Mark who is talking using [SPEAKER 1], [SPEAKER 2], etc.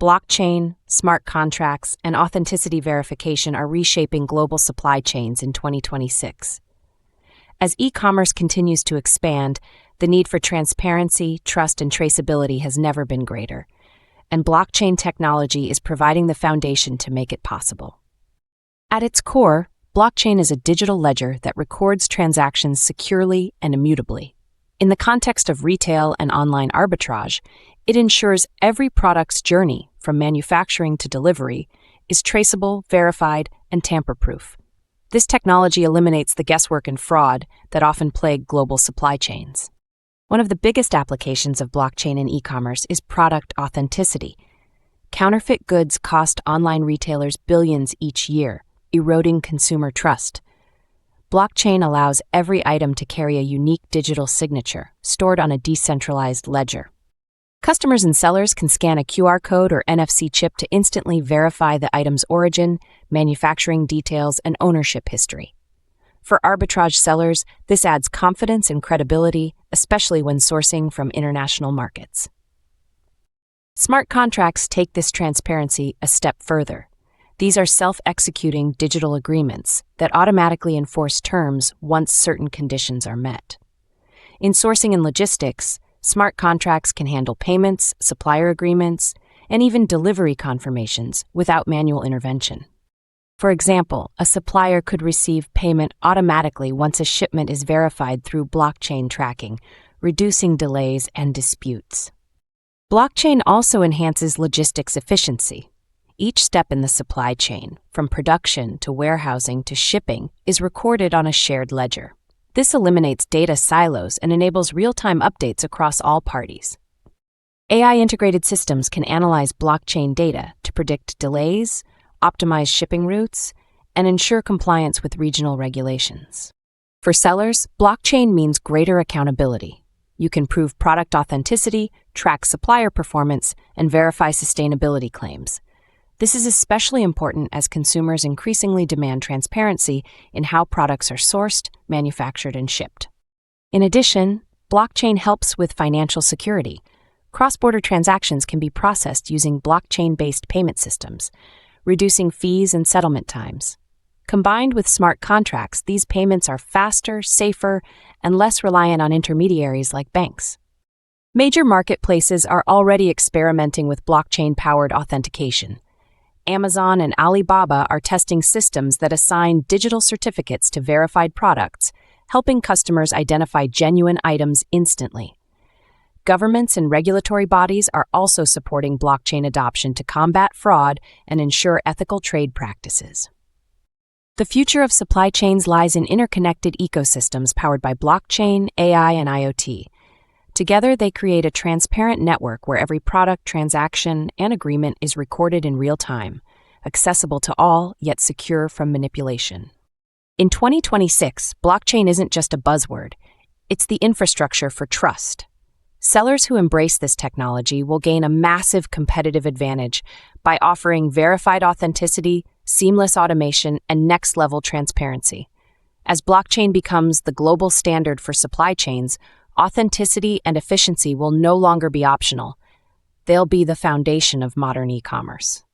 [SPEAKER 1] Blockchain, smart contracts, and authenticity verification are reshaping global supply chains in 2026. As e-commerce continues to expand, the need for transparency, trust, and traceability has never been greater, and blockchain technology is providing the foundation to make it possible. At its core, blockchain is a digital ledger that records transactions securely and immutably. In the context of retail and online arbitrage, it ensures every product's journey, from manufacturing to delivery, is traceable, verified, and tamper-proof. This technology eliminates the guesswork and fraud that often plague global supply chains. One of the biggest applications of blockchain in e-commerce is product authenticity. Counterfeit goods cost online retailers billions each year, eroding consumer trust. Blockchain allows every item to carry a unique digital signature, stored on a decentralized ledger. Customers and sellers can scan a QR code or NFC chip to instantly verify the item's origin, manufacturing details, and ownership history. For arbitrage sellers, this adds confidence and credibility, especially when sourcing from international markets. Smart contracts take this transparency a step further. These are self-executing digital agreements that automatically enforce terms once certain conditions are met. In sourcing and logistics, smart contracts can handle payments, supplier agreements, and even delivery confirmations without manual intervention. For example, a supplier could receive payment automatically once a shipment is verified through blockchain tracking, reducing delays and disputes. Blockchain also enhances logistics efficiency. Each step in the supply chain, from production to warehousing to shipping, is recorded on a shared ledger. This eliminates data silos and enables real-time updates across all parties. AI-integrated systems can analyze blockchain data to predict delays, optimize shipping routes, and ensure compliance with regional regulations. For sellers, blockchain means greater accountability. You can prove product authenticity, track supplier performance, and verify sustainability claims. This is especially important as consumers increasingly demand transparency in how products are sourced, manufactured, and shipped. In addition, blockchain helps with financial security. Cross-border transactions can be processed using blockchain-based payment systems, reducing fees and settlement times. Combined with smart contracts, these payments are faster, safer, and less reliant on intermediaries like banks. Major marketplaces are already experimenting with blockchain-powered authentication. Amazon and Alibaba are testing systems that assign digital certificates to verified products, helping customers identify genuine items instantly. Governments and regulatory bodies are also supporting blockchain adoption to combat fraud and ensure ethical trade practices. The future of supply chains lies in interconnected ecosystems powered by blockchain, AI, and IoT. Together, they create a transparent network where every product, transaction, and agreement is recorded in real time, accessible to all, yet secure from manipulation. In 2026, blockchain isn't just a buzzword, it's the infrastructure for trust. Sellers who embrace this technology will gain a massive competitive advantage by offering verified authenticity, seamless automation, and next-level transparency. As blockchain becomes the global standard for supply chains, authenticity and efficiency will no longer be optional. They'll be the foundation of modern e-commerce.